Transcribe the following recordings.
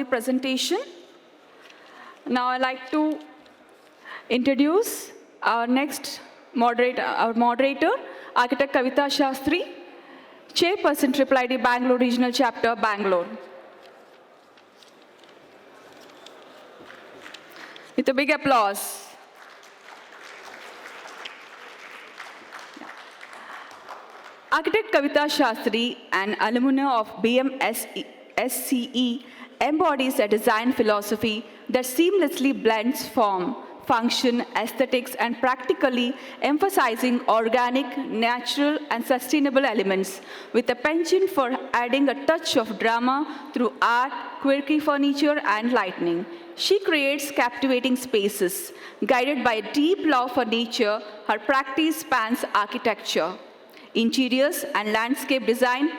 presentation. Now I'd like to introduce our next moderator, Architect Kavita Shastri, Chairperson IIIT Bangalore Regional Chapter, Bangalore. With a big applause. Architect Kavita Shastri, an alumna of BMSCE, embodies a design philosophy that seamlessly blends form, function, aesthetics, and practically emphasizing organic, natural, and sustainable elements, with a penchant for adding a touch of drama through art, quirky furniture, and lighting. She creates captivating spaces. Guided by a deep love for nature, her practice spans architecture, interiors, and landscape design.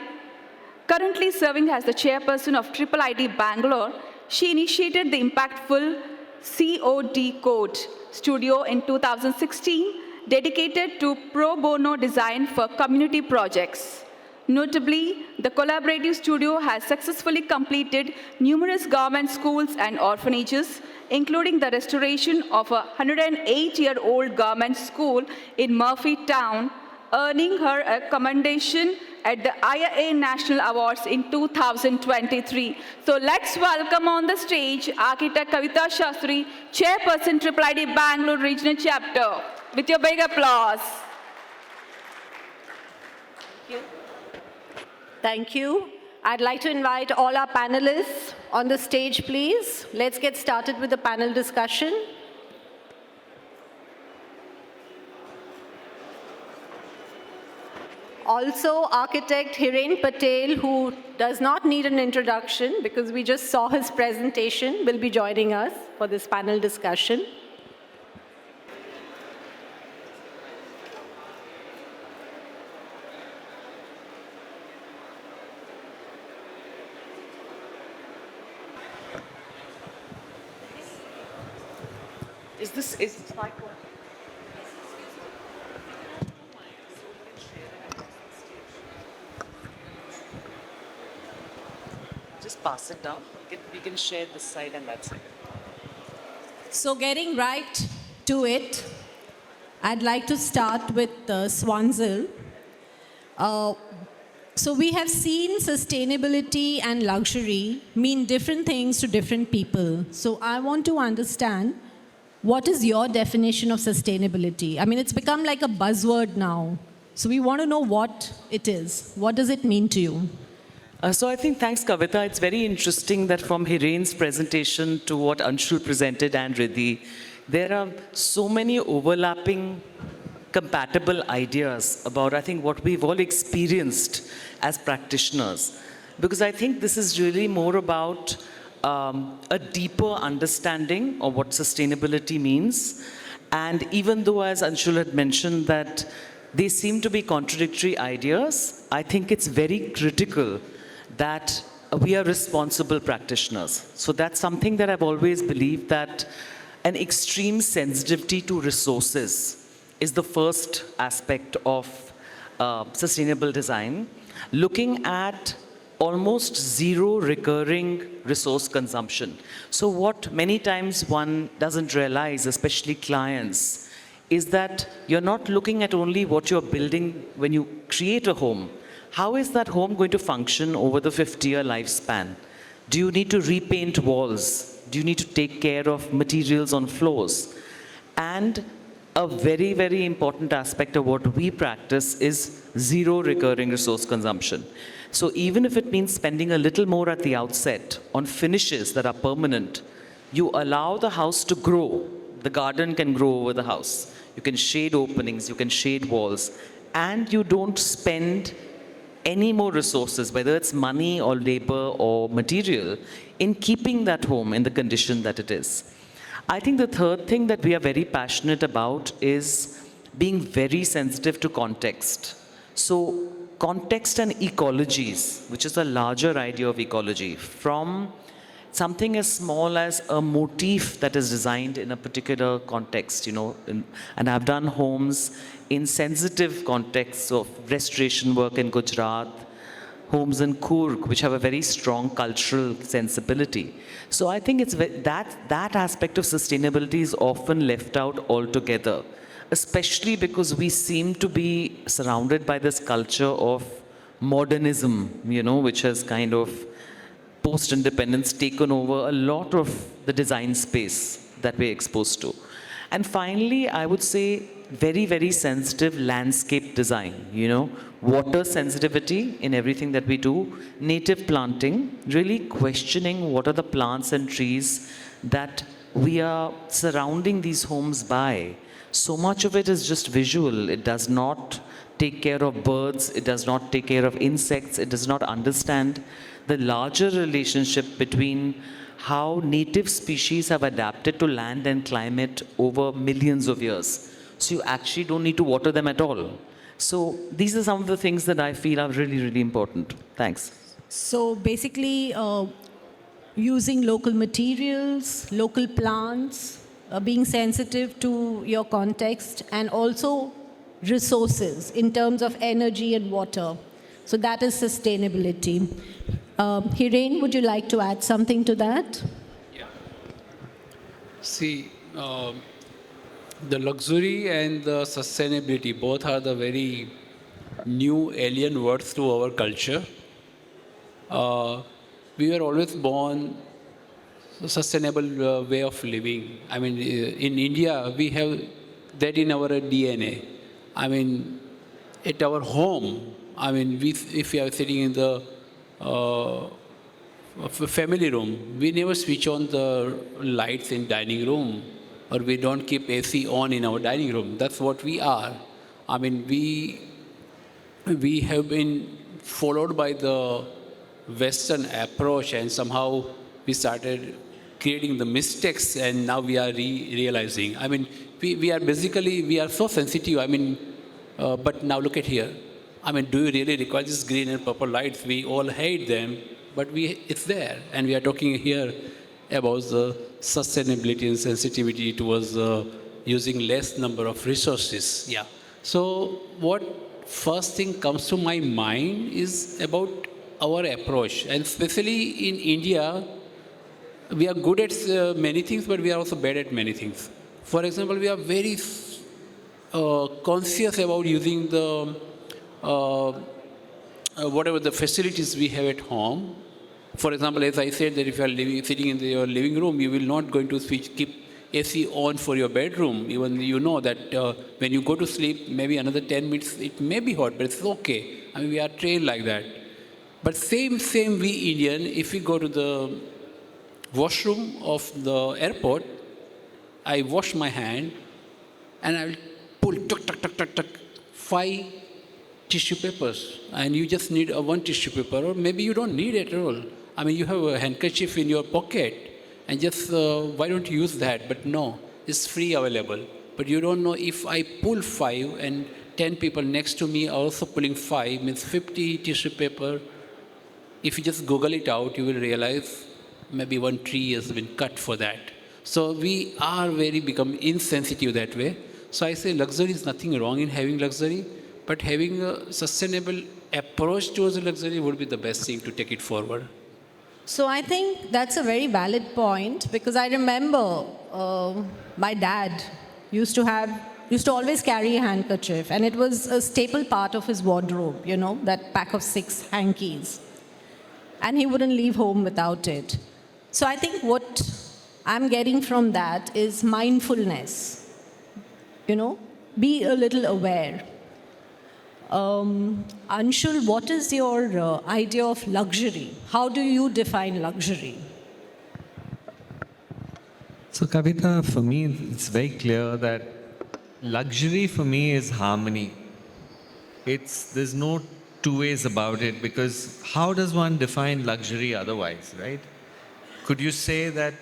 Currently serving as the chairperson of IIIT Bangalore, she initiated the impactful COD Code Studio in 2016, dedicated to pro bono design for community projects. Notably, the collaborative studio has successfully completed numerous government schools and orphanages, including the restoration of a 108-year-old government school in Murphy Town, earning her a commendation at the IIA National Awards in 2023. So let's welcome on the stage Architect Kavita Shastri, Chairperson IIIT Bangalore Regional Chapter, with your big applause. Thank you. Thank you. I'd like to invite all our panelists on the stage, please. Let's get started with the panel discussion. Also, architect Hiren Patel, who does not need an introduction because we just saw his presentation, will be joining us for this panel discussion. Is this like just pass it down. We can share this side and that side. So getting right to it, I'd like to start with Swanzil. So we have seen sustainability and luxury mean different things to different people. So I want to understand, what is your definition of sustainability? I mean, it's become like a buzzword now. So we want to know what it is. What does it mean to you? So I think, thanks Kavita, it's very interesting that from Hiren's presentation to what Anshul presented and Riddhi, there are so many overlapping, compatible ideas about, I think, what we've all experienced as practitioners. Because I think this is really more about a deeper understanding of what sustainability means. And even though, as Anshul had mentioned, that they seem to be contradictory ideas, I think it's very critical that we are responsible practitioners. So that's something that I've always believed, that an extreme sensitivity to resources is the first aspect of sustainable design. Looking at almost zero recurring resource consumption. So what many times one doesn't realize, especially clients, is that you're not looking at only what you're building when you create a home. How is that home going to function over the 50-year lifespan? Do you need to repaint walls? Do you need to take care of materials on floors? And a very, very important aspect of what we practice is zero recurring resource consumption. So even if it means spending a little more at the outset on finishes that are permanent, you allow the house to grow. The garden can grow over the house. You can shade openings, you can shade walls, and you don't spend any more resources, whether it's money or labor or material, in keeping that home in the condition that it is. I think the third thing that we are very passionate about is being very sensitive to context. So context and ecologies, which is a larger idea of ecology, from something as small as a motif that is designed in a particular context, and I've done homes in sensitive contexts of restoration work in Gujarat, homes in Coorg, which have a very strong cultural sensibility. So I think that aspect of sustainability is often left out altogether, especially because we seem to be surrounded by this culture of modernism, which has kind of post-independence taken over a lot of the design space that we're exposed to. And finally, I would say very, very sensitive landscape design, water sensitivity in everything that we do, native planting, really questioning what are the plants and trees that we are surrounding these homes by. So much of it is just visual. It does not take care of birds, it does not take care of insects, it does not understand the larger relationship between how native species have adapted to land and climate over millions of years. So you actually don't need to water them at all. So these are some of the things that I feel are really, really important. Thanks. So basically, using local materials, local plants, being sensitive to your context, and also resources in terms of energy and water. So that is sustainability. Hiren, would you like to add something to that? Yeah. See, the luxury and the sustainability, both are the very new alien words to our culture. We were always born a sustainable way of living. I mean, in India, we have that in our DNA. I mean, at our home, I mean, if we are sitting in the family room, we never switch on the lights in dining room, or we don't keep AC on in our dining room. That's what we are. I mean, we have been followed by the Western approach, and somehow we started creating the mistakes, and now we are realizing. I mean, we are so sensitive. I mean, but now look at here. I mean, do you really require these green and purple lights? We all hate them, but it's there. And we are talking here about the sustainability and sensitivity towards using less number of resources. Yeah. So what first thing comes to my mind is about our approach. And especially in India, we are good at many things, but we are also bad at many things. For example, we are very conscious about using the whatever the facilities we have at home. For example, as I said, that if you are sitting in your living room, you will not going to keep AC on for your bedroom. Even you know that when you go to sleep, maybe another 10 minutes, it may be hot, but it's okay. I mean, we are trained like that. But same we Indian, if we go to the washroom of the airport, I wash my hand and I will pull tuck, 5 tissue papers, and you just need one tissue paper, or maybe you don't need it at all. I mean, you have a handkerchief in your pocket, and just why don't you use that? But no, it's free available. But you don't know if I pull 5 and 10 people next to me are also pulling 5, means 50 tissue paper. If you just Google it out, you will realize maybe one tree has been cut for that. So we are become insensitive that way. So I say luxury is nothing wrong in having luxury, but having a sustainable approach towards luxury would be the best thing to take it forward. So I think that's a very valid point, because I remember my dad used to always carry a handkerchief, and it was a staple part of his wardrobe, that pack of 6 hankies. And he wouldn't leave home without it. So I think what I'm getting from that is mindfulness. Be a little aware. Anshul, what is your idea of luxury? How do you define luxury? So, Kavita, for me, it's very clear that luxury for me is harmony. There's no two ways about it, because how does one define luxury otherwise, right? Could you say that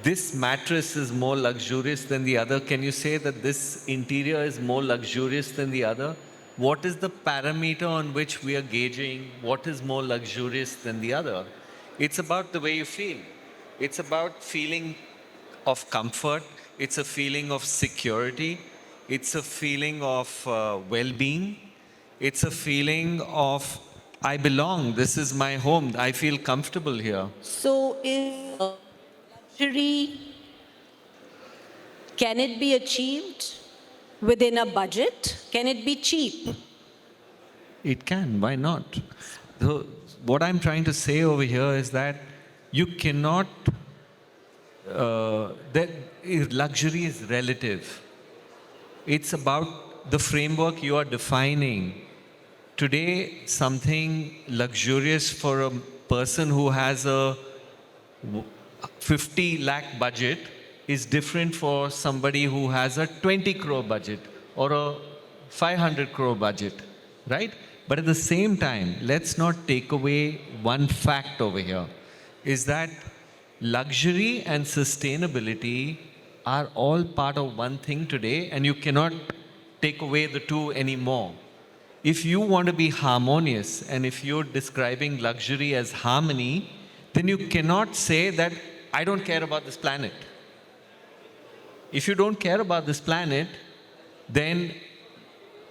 this mattress is more luxurious than the other? Can you say that this interior is more luxurious than the other? What is the parameter on which we are gauging what is more luxurious than the other? It's about the way you feel. It's about feeling of comfort. It's a feeling of security. It's a feeling of well-being. It's a feeling of I belong. This is my home. I feel comfortable here. So is luxury, can it be achieved within a budget? Can it be cheap? It can. Why not? So what I'm trying to say over here is that you cannot. That luxury is relative. It's about the framework you are defining. Today, something luxurious for a person who has a 50 lakh budget is different for somebody who has a 20 crore budget or a 500 crore budget, right? But at the same time, let's not take away one fact over here, is that luxury and sustainability are all part of one thing today, and you cannot take away the two anymore. If you want to be harmonious, and if you're describing luxury as harmony, then you cannot say that I don't care about this planet. If you don't care about this planet, then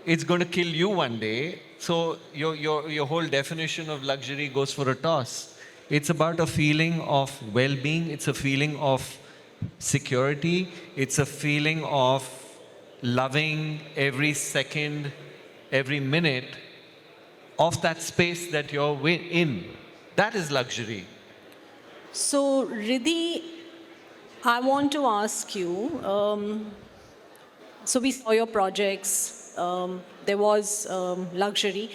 it's going to kill you one day. So your whole definition of luxury goes for a toss. It's about a feeling of well-being. It's a feeling of security. It's a feeling of loving every second, every minute of that space that you're in. That is luxury. So, Riddhi, I want to ask you, so we saw your projects, there was luxury,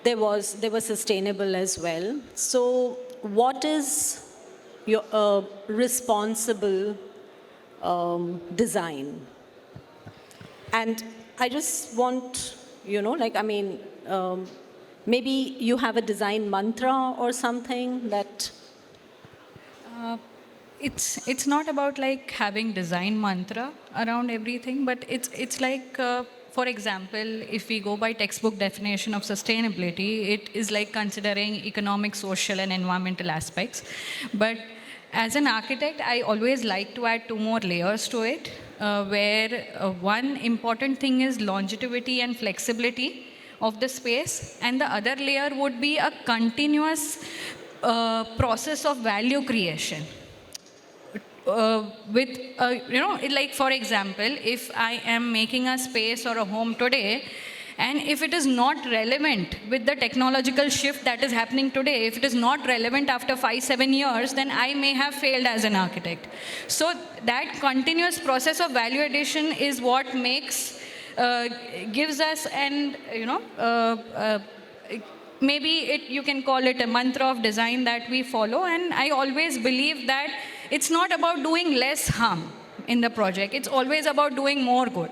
there was sustainable as well. So what is your responsible design? And I just want, maybe you have a design mantra or something that... It's not about like having design mantra around everything, but it's like, for example, if we go by textbook definition of sustainability, it is like considering economic, social, and environmental aspects. But as an architect, I always like to add two more layers to it, where one important thing is longevity and flexibility of the space, and the other layer would be a continuous process of value creation. Like for example, if I am making a space or a home today, and if it is not relevant with the technological shift that is happening today, if it is not relevant after 5-7 years, then I may have failed as an architect. So that continuous process of value addition is what makes, gives us an, maybe you can call it a mantra of design that we follow. And I always believe that it's not about doing less harm in the project. It's always about doing more good.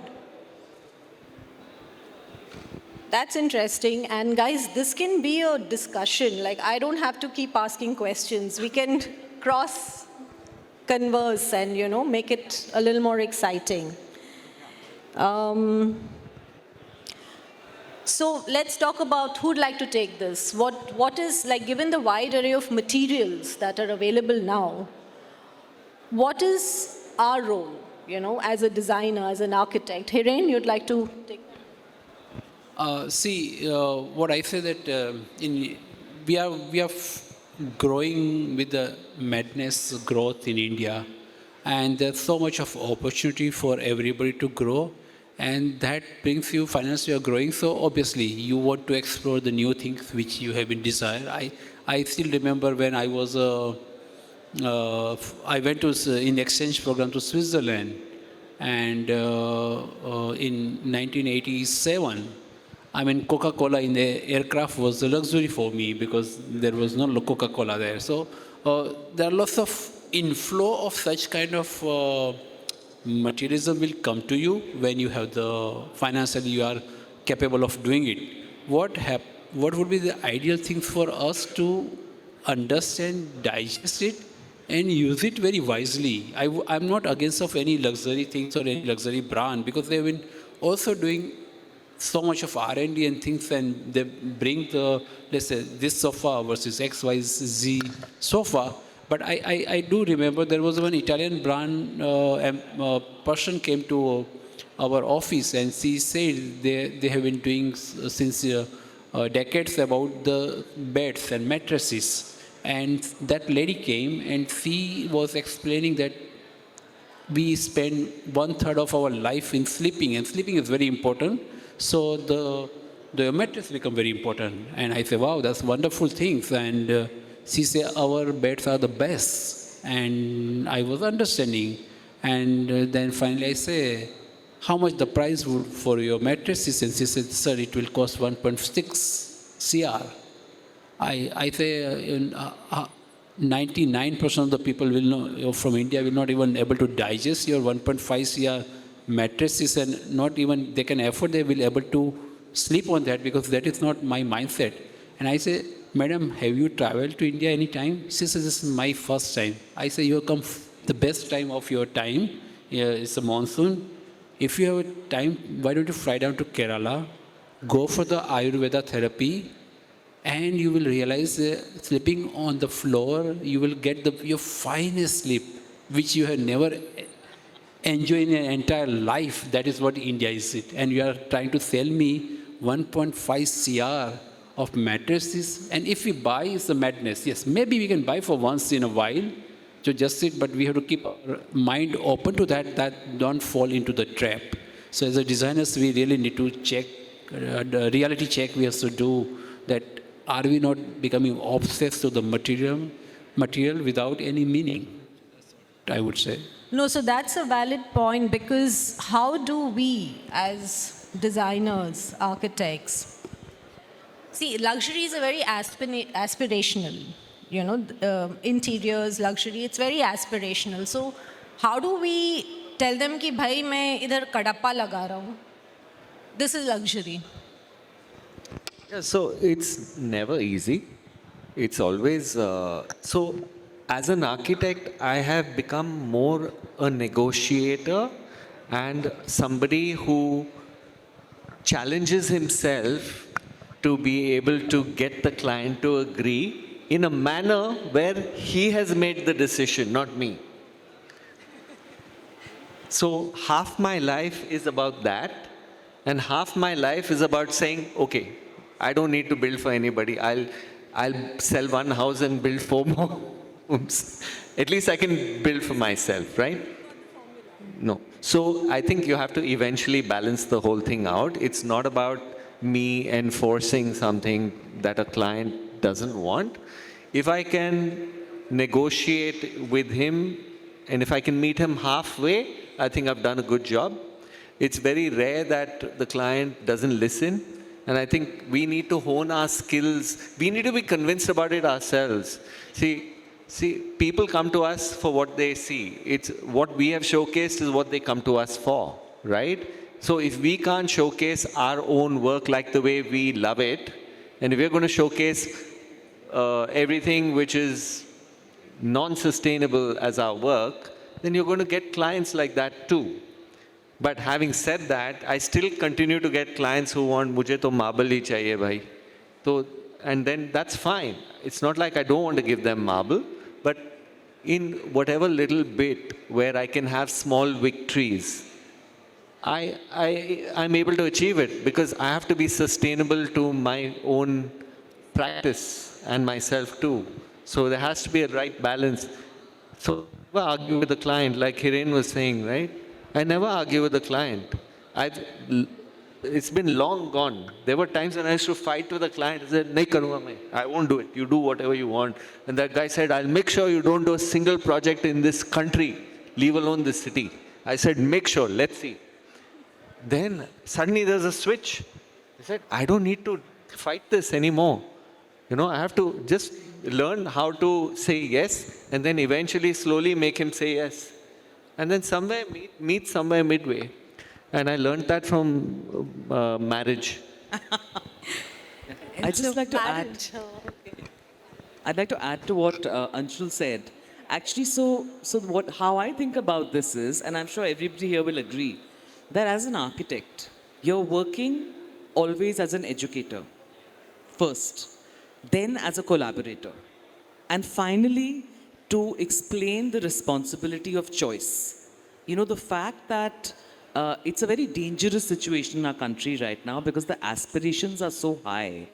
That's interesting. And guys, this can be a discussion. Like, I don't have to keep asking questions. We can cross-converse and, make it a little more exciting. So let's talk about who'd like to take this. What is, like, given the wide array of materials that are available now, what is our role, as a designer, as an architect? Hiren, you'd like to take? What I say that we are growing with the madness growth in India, and there's so much of opportunity for everybody to grow, and that brings you financially you're growing. So obviously you want to explore the new things which you have been desired. I still remember when I was I went to in exchange program to Switzerland, and in 1987, Coca-Cola in the aircraft was a luxury for me because there was no Coca-Cola there. So there are lots of inflow of such kind of materialism will come to you when you have the financially you are capable of doing it. What would be the ideal thing for us to understand, digest it, and use it very wisely? I'm not against of any luxury things or any luxury brand, because they've been also doing so much of R&D and things, and they bring the, let's say, this sofa versus XYZ sofa. But I do remember there was one Italian brand, person came to our office and she said they have been doing since decades about the beds and mattresses. And that lady came and she was explaining that we spend one third of our life in sleeping, and sleeping is very important. So the mattress become very important. And I say, wow, that's wonderful things. And she said, our beds are the best. And I was understanding. And then finally I say, how much the price would for your mattresses? And she said, sir, it will cost 1.6 CR. I say 99% of the people will not, from India will not even able to digest your 1.5 CR mattresses, and not even they can afford, they will able to sleep on that, because that is not my mindset. And I say, madam, have you traveled to India any time? She says, this is my first time. I say, you have come the best time of your time. It's a monsoon. If you have time, why don't you fly down to Kerala, go for the Ayurveda therapy, and you will realize sleeping on the floor, you will get your finest sleep, which you have never enjoyed in your entire life. That is what India is. And you are trying to sell me 1.5 CR of mattresses. And if we buy, it's a madness. Yes, maybe we can buy for once in a while to just sit, but we have to keep our mind open to that don't fall into the trap. So as a designers, we really need to check, the reality check we have to do, that are we not becoming obsessed to the material without any meaning, I would say. No, so that's a valid point, because how do we as designers, architects, see, luxury is a very aspirational, you know, interiors, luxury, it's very aspirational. So how do we tell them कि भाई मैं इधर कड़प्पा लगा रहा हूँ? This is luxury. Yeah, so it's never easy. It's always so. As an architect, I have become more a negotiator and somebody who challenges himself to be able to get the client to agree in a manner where he has made the decision, not me. So half my life is about that, and half my life is about saying, okay, I don't need to build for anybody. I'll sell one house and build 4 more. Oops. At least I can build for myself, right? No. So I think you have to eventually balance the whole thing out. It's not about me enforcing something that a client doesn't want. If I can negotiate with him and if I can meet him halfway, I think I've done a good job. It's very rare that the client doesn't listen. And I think we need to hone our skills. We need to be convinced about it ourselves. See, people come to us for what they see. It's what we have showcased is what they come to us for, right? So if we can't showcase our own work like the way we love it, and if we're going to showcase everything which is non-sustainable as our work, then you're going to get clients like that too. But having said that, I still continue to get clients who want, "Mujhe to marble hi chahiye bhai." So, and then that's fine. It's not like I don't want to give them marble, but in whatever little bit where I can have small victories, I'm able to achieve it because I have to be sustainable to my own practice and myself too. So there has to be a right balance. So never argue with the client, like Hiren was saying, right? I never argue with the client. It's been long gone. There were times when I used to fight with the client. I said, "Nahi karunga main. I won't do it. You do whatever you want." And that guy said, "I'll make sure you don't do a single project in this country, leave alone this city." I said, "Make sure. Let's see." Then suddenly there's a switch. I said, "I don't need to fight this anymore. You know, I have to just learn how to say yes, and then eventually slowly make him say yes. And then somewhere meet somewhere midway." And I learned that from marriage. I'd just like to add. I'd like to add to what Anshul said. Actually, how I think about this is, and I'm sure everybody here will agree, that as an architect, you're working always as an educator first, then as a collaborator, and finally to explain the responsibility of choice. You know, the fact that it's a very dangerous situation in our country right now because the aspirations are so high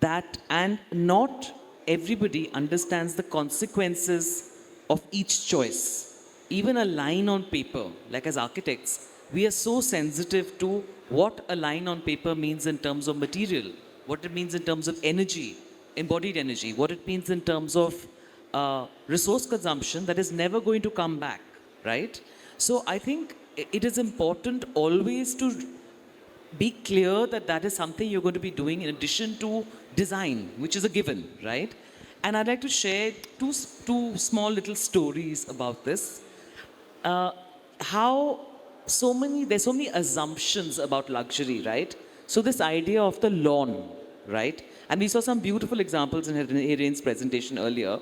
that, and not everybody understands the consequences of each choice. Even a line on paper, like as architects, we are so sensitive to what a line on paper means in terms of material, what it means in terms of energy, embodied energy, what it means in terms of resource consumption that is never going to come back, right? So I think it is important always to be clear that that is something you're going to be doing in addition to design, which is a given, right? And I'd like to share two small little stories about this. How there's so many assumptions about luxury, right? So this idea of the lawn, right? And we saw some beautiful examples in Hiren's presentation earlier.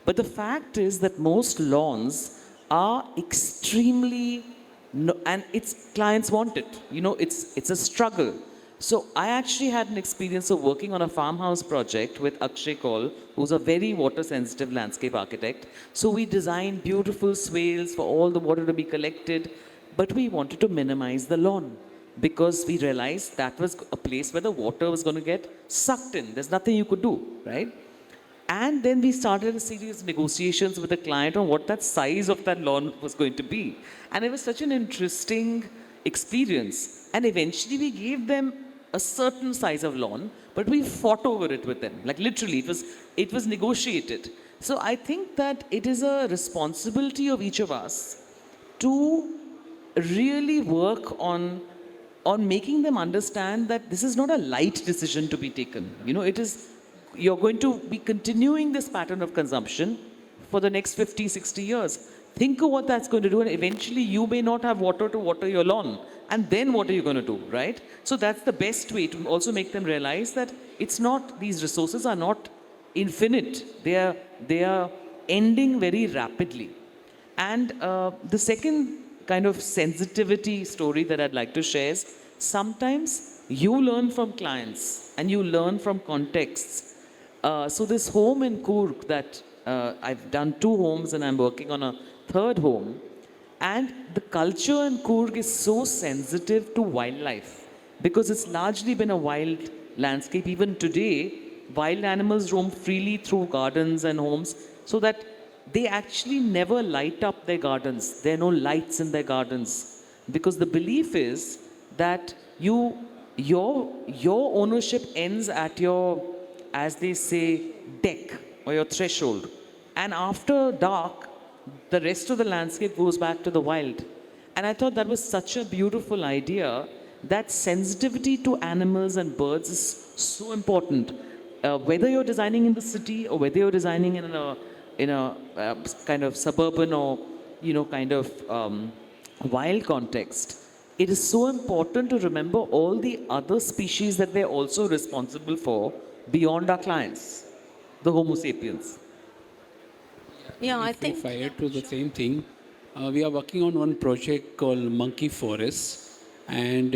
But the fact is that most lawns are extremely, and its clients want it. You know, it's a struggle. So I actually had an experience of working on a farmhouse project with Akshay Kaul, who's a very water-sensitive landscape architect. So we designed beautiful swales for all the water to be collected, but we wanted to minimize the lawn because we realized that was a place where the water was going to get sucked in. There's nothing you could do, right? And then we started a series of negotiations with the client on what that size of that lawn was going to be. And it was such an interesting experience. And eventually we gave them a certain size of lawn, but we fought over it with them. Like literally, it was negotiated. So I think that it is a responsibility of each of us to really work on making them understand that this is not a light decision to be taken. You know, you're going to be continuing this pattern of consumption for the next 50, 60 years. Think of what that's going to do, and eventually you may not have water to water your lawn. And then what are you going to do, right? So that's the best way to also make them realize that these resources are not infinite. They are ending very rapidly. And the second kind of sensitivity story that I'd like to share is sometimes you learn from clients and you learn from contexts. So this home in Coorg that I've done 2 homes and I'm working on a 3rd home. And the culture in Coorg is so sensitive to wildlife because it's largely been a wild landscape. Even today, wild animals roam freely through gardens and homes so that they actually never light up their gardens. There are no lights in their gardens because the belief is that your ownership ends at your, as they say, deck or your threshold. And after dark, the rest of the landscape goes back to the wild. And I thought that was such a beautiful idea, that sensitivity to animals and birds is so important. Whether you're designing in the city or whether you're designing in a kind of suburban or, kind of wild context, it is so important to remember all the other species that we're also responsible for beyond our clients, the Homo sapiens. Yeah, I If think. I add to the same thing, we are working on one project called Monkey Forest, and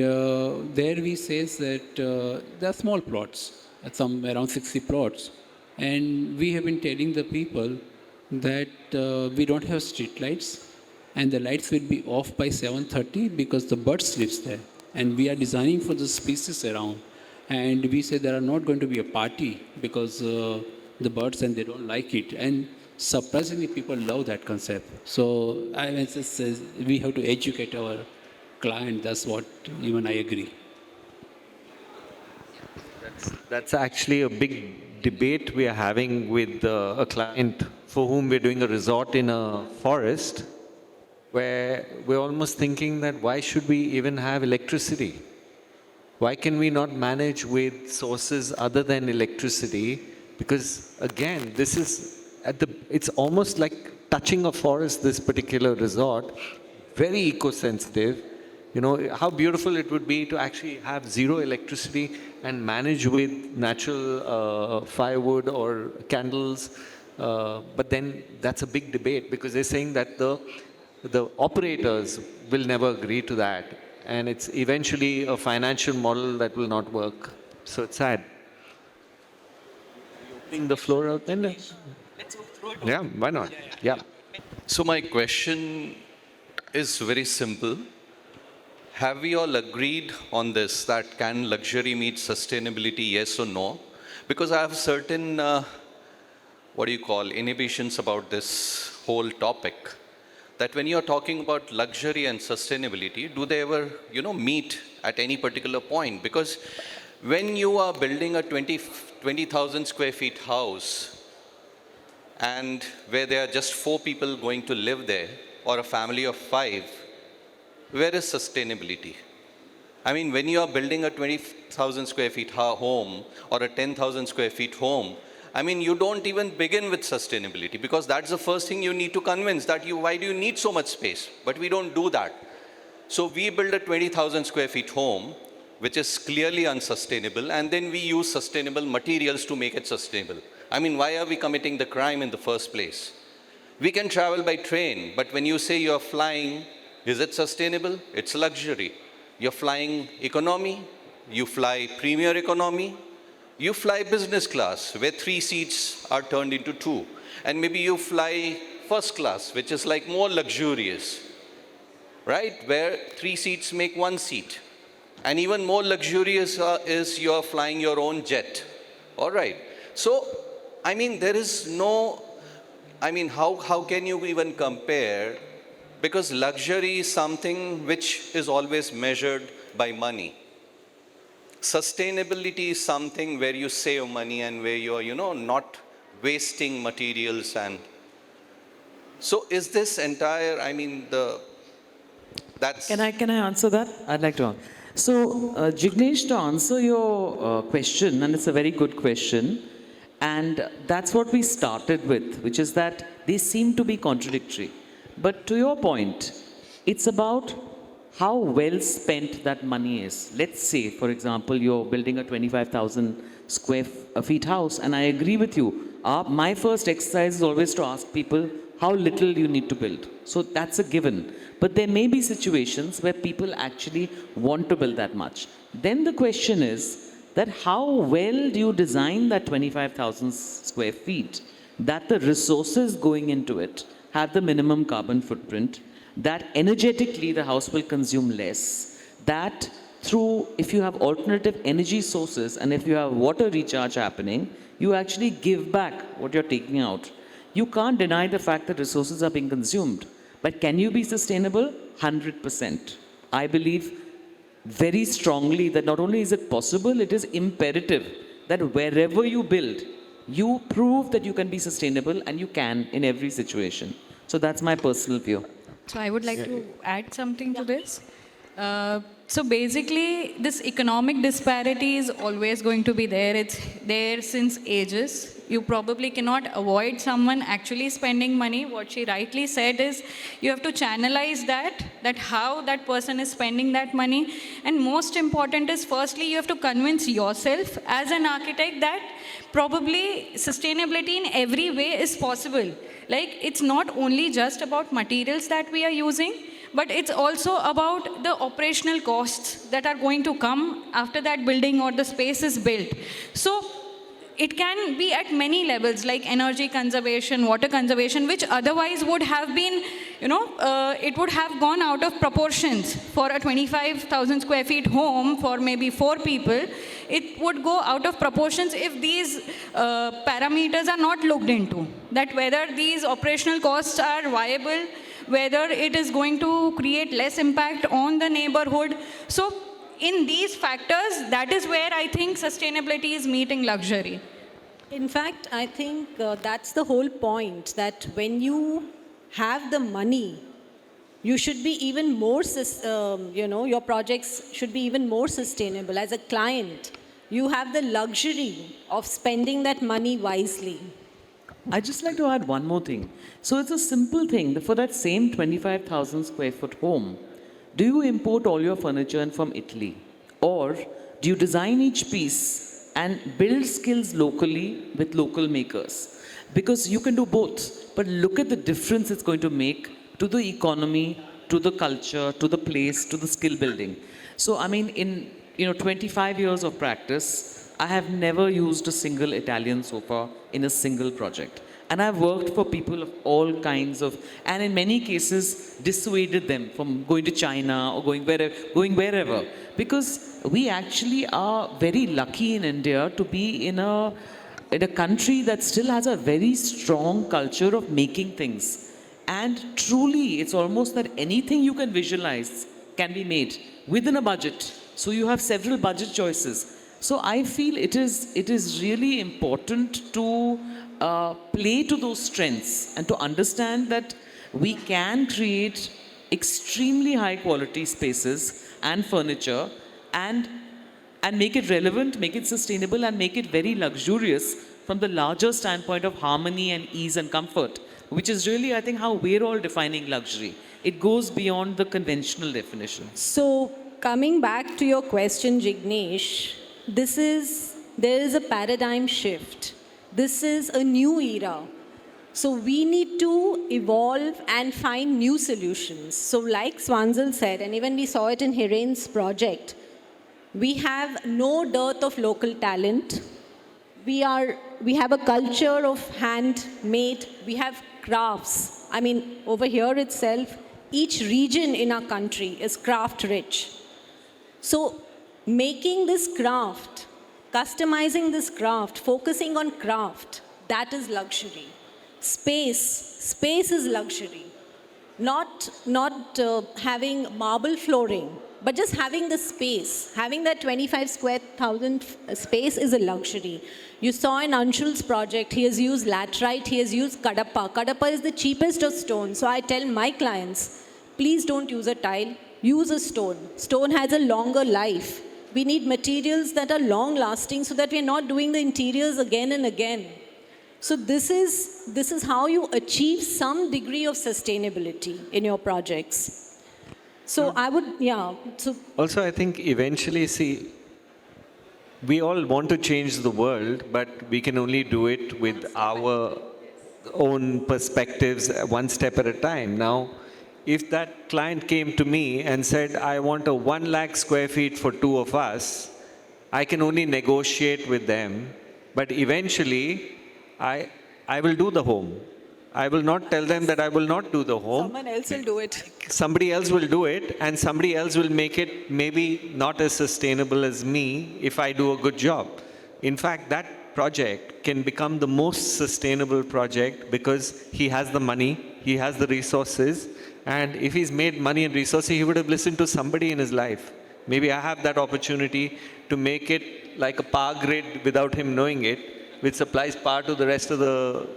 there we says that there are small plots, some around 60 plots, and we have been telling the people that we don't have street lights, and the lights will be off by 7:30 because the birds lives there, and we are designing for the species around, and we say there are not going to be a party because the birds and they don't like it, and surprisingly, people love that concept. So we have to educate our client. That's what even I agree. That's actually a big debate we are having with a client for whom we're doing a resort in a forest, where we're almost thinking that why should we even have electricity? Why can we not manage with sources other than electricity? Because again, this is it's almost like touching a forest, this particular resort, very eco-sensitive. You know, how beautiful it would be to actually have zero electricity and manage with natural firewood or candles. But then that's a big debate because they're saying that the operators will never agree to that. And it's eventually a financial model that will not work. So it's sad. Opening the floor out then? Yeah, why not? Yeah. So my question is very simple. Have we all agreed on this, that can luxury meet sustainability, yes or no? because I have certain, what do you call, inhibitions about this whole topic. That when you're talking about luxury and sustainability, do they ever, meet at any particular point? Because when you are building a 20,000 square feet house, and where there are just 4 people going to live there, or a family of 5, where is sustainability? I mean, when you are building a 20,000 square feet home or a 10,000 square feet home, I mean, you don't even begin with sustainability, because that's the first thing you need to convince that why do you need so much space? But we don't do that. So we build a 20,000 square feet home, which is clearly unsustainable, and then we use sustainable materials to make it sustainable. I mean, why are we committing the crime in the first place? We can travel by train, but when you say you're flying, is it sustainable? It's luxury. You're flying economy, you fly premier economy, you fly business class, where 3 seats are turned into 2. And maybe you fly first class, which is like more luxurious, right? Where 3 seats make 1 seat. And even more luxurious is you're flying your own jet. All right. So, I mean, there is no, I mean, how can you even compare? Because luxury is something which is always measured by money. Sustainability is something where you save money and where you're, not wasting materials. And so is this entire, I mean, that's... Can I answer that? I'd like to answer. So, Jignesh, to answer your question, and it's a very good question, and that's what we started with, which is that they seem to be contradictory. But to your point, it's about how well spent that money is. Let's say, for example, you're building a 25,000 square feet house, and I agree with you. My first exercise is always to ask people how little you need to build. So that's a given. But there may be situations where people actually want to build that much. Then the question is that how well do you design that 25,000 square feet, that the resources going into it have the minimum carbon footprint, that energetically the house will consume less, that through, if you have alternative energy sources and if you have water recharge happening, you actually give back what you're taking out. You can't deny the fact that resources are being consumed. But can you be sustainable? 100%. I believe very strongly that not only is it possible, it is imperative that wherever you build, you prove that you can be sustainable, and you can in every situation. So that's my personal view. So I would like to add something to this. So basically, this economic disparity is always going to be there. It's there since ages. You probably cannot avoid someone actually spending money. What she rightly said is, you have to channelize that how that person is spending that money. And most important is, firstly, you have to convince yourself as an architect that probably sustainability in every way is possible. Like, it's not only just about materials that we are using, but it's also about the operational costs that are going to come after that building or the space is built. So it can be at many levels, like energy conservation, water conservation, which otherwise would have been, it would have gone out of proportions. For a 25,000 square feet home for maybe 4 people, it would go out of proportions if these parameters are not looked into. That whether these operational costs are viable, whether it is going to create less impact on the neighborhood. So in these factors, that is where I think sustainability is meeting luxury. In fact, I think that's the whole point, that when you have the money, you should be even more, your projects should be even more sustainable. As a client, you have the luxury of spending that money wisely. I'd just like to add one more thing. So it's a simple thing. For that same 25,000 square foot home, do you import all your furniture in from Italy? Or do you design each piece and build skills locally with local makers? Because you can do both. But look at the difference it's going to make to the economy, to the culture, to the place, to the skill building. So, I mean, in 25 years of practice, I have never used a single Italian sofa in a single project. And I've worked for people of all kinds of, and in many cases dissuaded them from going to China or going wherever. Because we actually are very lucky in India to be in a country that still has a very strong culture of making things. And truly, it's almost that anything you can visualize can be made within a budget. So you have several budget choices. So I feel it is really important to play to those strengths and to understand that we can create extremely high quality spaces and furniture and make it relevant, make it sustainable, and make it very luxurious from the larger standpoint of harmony and ease and comfort, which is really, I think, how we're all defining luxury. It goes beyond the conventional definition. So, coming back to your question, Jignesh, there is a paradigm shift. This is a new era. So we need to evolve and find new solutions. So like Swanzil said, and even we saw it in Hiren's project, we have no dearth of local talent. We have a culture of handmade, we have crafts. I mean, over here itself, each region in our country is craft rich. So making this craft, customizing this craft, focusing on craft, that is luxury. Space is luxury. Not having marble flooring, but just having the space, having that 25 square thousand space is a luxury. You saw in Anshul's project, he has used laterite, he has used kadapa. Kadapa is the cheapest of stones. So I tell my clients, please don't use a tile, use a stone. Stone has a longer life. We need materials that are long lasting so that we're not doing the interiors again and again. So this is how you achieve some degree of sustainability in your projects. So I would, yeah. So Also, I think eventually, see, we all want to change the world, but we can only do it with our own perspectives, one step at a time. Now, if that client came to me and said, I want a 1 lakh square feet for 2 of us, I can only negotiate with them. But eventually, I will do the home. I will not tell them that I will not do the home. someone else will do it. Somebody else will do it, and somebody else will make it maybe not as sustainable as me if I do a good job. In fact, that project can become the most sustainable project because he has the money, he has the resources, and if he's made money and resources, he would have listened to somebody in his life. Maybe I have that opportunity to make it like a power grid without him knowing it, which supplies power to the rest of the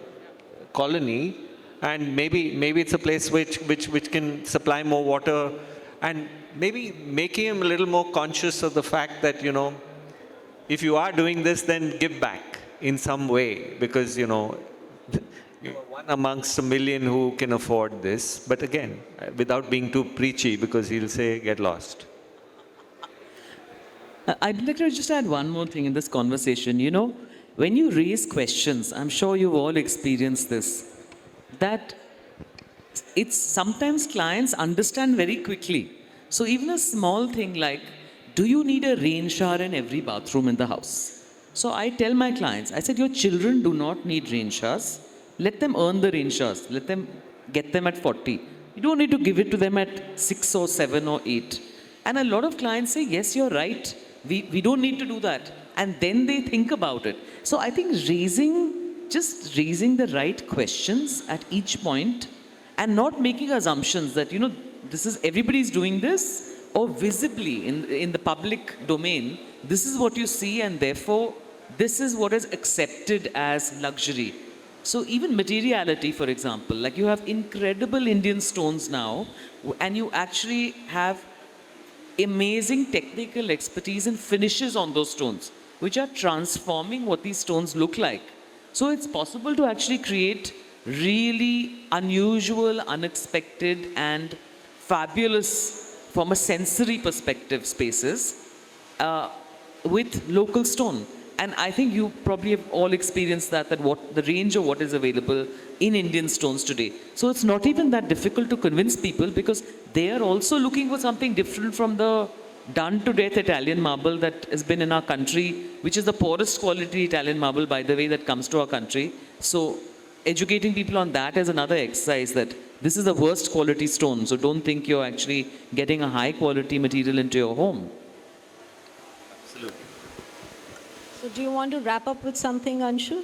colony, and maybe it's a place which can supply more water, and maybe making him a little more conscious of the fact that, you know, if you are doing this, then give back in some way, because, you know, you are one amongst a million who can afford this. But again, without being too preachy, because he'll say, get lost. I'd like to just add one more thing in this conversation. You know, when you raise questions, I'm sure you've all experienced this, that it's sometimes clients understand very quickly. So even a small thing like, do you need a rain shower in every bathroom in the house? So I tell my clients, I said, your children do not need rain showers. Let them earn the rain showers. Let them get them at 40. You don't need to give it to them at 6 or 7 or 8. And a lot of clients say, yes, you're right. We don't need to do that. And then they think about it. So I think just raising the right questions at each point and not making assumptions that, you know, this is everybody's doing this, or visibly in the public domain, this is what you see, and therefore this is what is accepted as luxury. So even materiality, for example, like you have incredible Indian stones now, and you actually have amazing technical expertise and finishes on those stones, which are transforming what these stones look like. So it's possible to actually create really unusual, unexpected, and fabulous, from a sensory perspective, spaces with local stone. And I think you probably have all experienced that what the range of what is available in Indian stones today. So it's not even that difficult to convince people, because they are also looking for something different from the done-to-death Italian marble that has been in our country, which is the poorest quality Italian marble, by the way, that comes to our country. So educating people on that as another exercise, that this is the worst quality stone, so don't think you're actually getting a high quality material into your home. So do you want to wrap up with something, Anshul?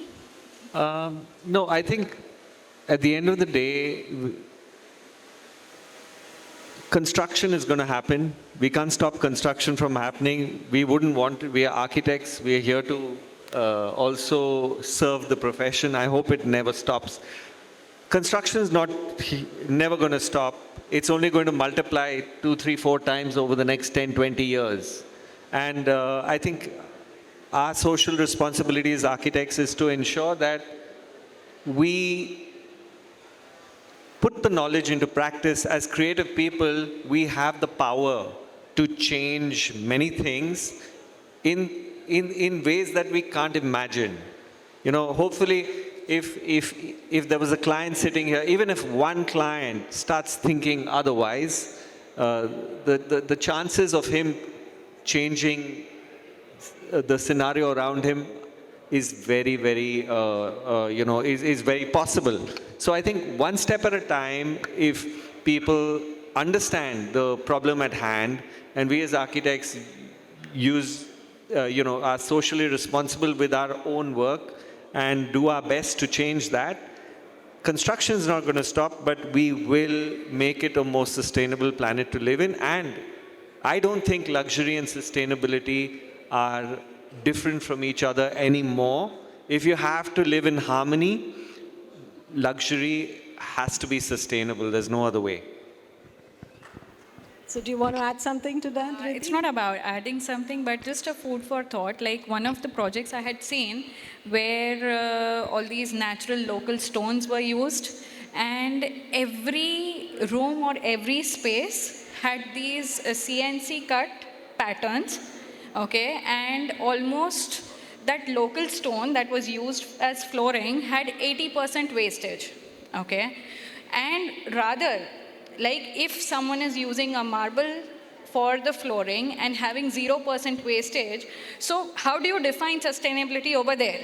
No, I think at the end of the day, construction is going to happen. We can't stop construction from happening. We wouldn't want to. We are architects. We are here to also serve the profession. I hope it never stops. Construction is never going to stop. It's only going to multiply 2, 3, 4 times over the next 10, 20 years. And I think our social responsibility as architects is to ensure that we put the knowledge into practice. As creative people, we have the power to change many things in ways that we can't imagine. You know, hopefully, if there was a client sitting here, even if one client starts thinking otherwise, the chances of him changing the scenario around him is very, very, is very possible. So I think one step at a time, if people understand the problem at hand, and we as architects are socially responsible with our own work and do our best to change that, construction is not going to stop, but we will make it a more sustainable planet to live in. And I don't think luxury and sustainability are different from each other anymore. If you have to live in harmony, luxury has to be sustainable. There's no other way. So do you want to add something to that, Riddhi? It's not about adding something, but just a food for thought. Like one of the projects I had seen where all these natural local stones were used, and every room or every space had these CNC cut patterns, okay, and almost that local stone that was used as flooring had 80% wastage, okay, and rather, like if someone is using a marble for the flooring and having 0% wastage, so how do you define sustainability over there?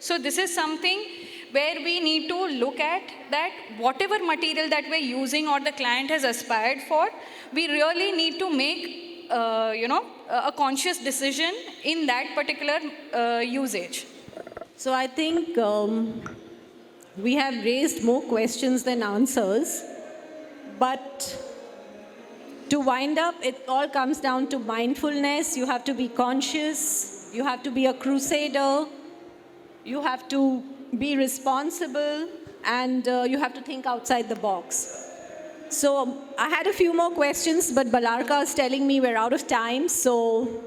So this is something where we need to look at that whatever material that we're using or the client has aspired for, we really need to make, a conscious decision in that particular usage. So I think we have raised more questions than answers. But to wind up, it all comes down to mindfulness. You have to be conscious. You have to be a crusader. You have to be responsible. And you have to think outside the box. So I had a few more questions, but Balarka is telling me we're out of time. So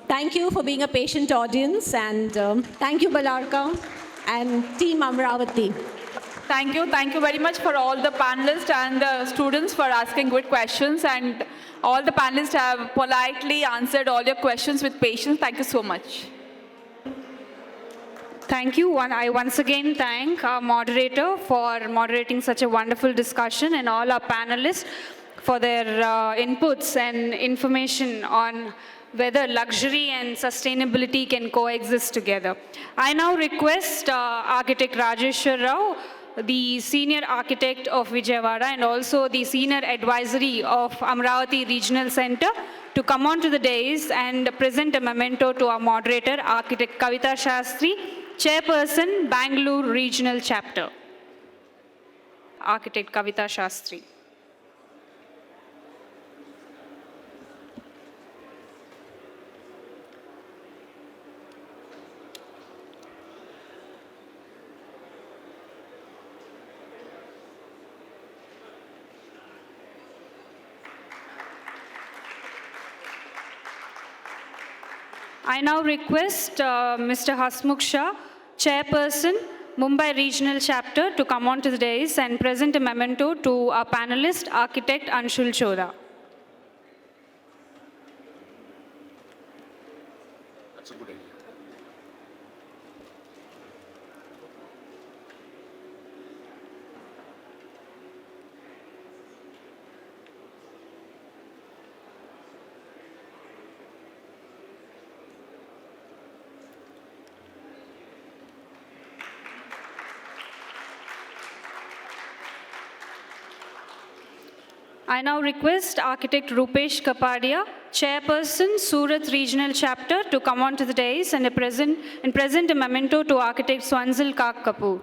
thank you for being a patient audience. And thank you, Balarka and Team Amravati. Thank you very much for all the panelists and the students for asking good questions, and all the panelists have politely answered all your questions with patience. Thank you so much. Thank you. I once again thank our moderator for moderating such a wonderful discussion, and all our panelists for their inputs and information on whether luxury and sustainability can coexist together. I now request Architect Rajeshwar Rao, the Senior Architect of Vijayawada and also the Senior Advisory of Amravati Regional Center, to come on to the dais and present a memento to our moderator, Architect Kavita Shastri, Chairperson, Bangalore Regional Chapter. Architect Kavita Shastri. I now request Mr. Hasmukh Shah, Chairperson, Mumbai Regional Chapter, to come on to the dais and present a memento to our panelist, Architect Anshul Chora. That's a good idea. I now request Architect Rupesh Kapadia, Chairperson, Surat Regional Chapter, to come onto the dais and present a memento to Architect Swanzil Kak Kapoor.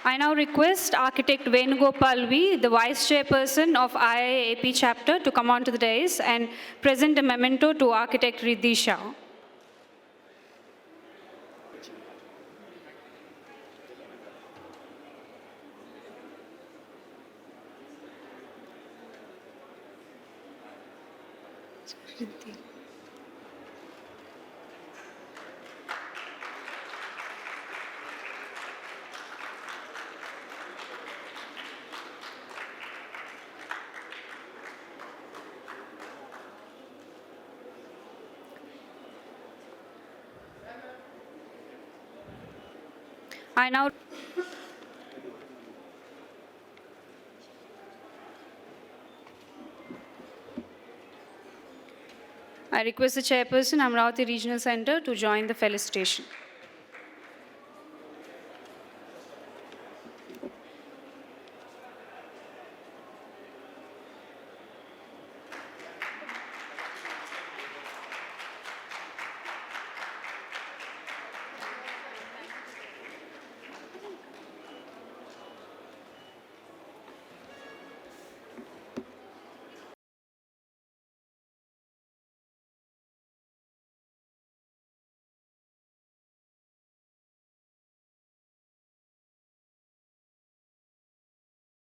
I now request Architect Venugopal V, the Vice Chairperson of IIAP Chapter, to come onto the dais and present a memento to Architect Riddhi Shah. I request the Chairperson, Amravati Regional Center, to join the felicitation.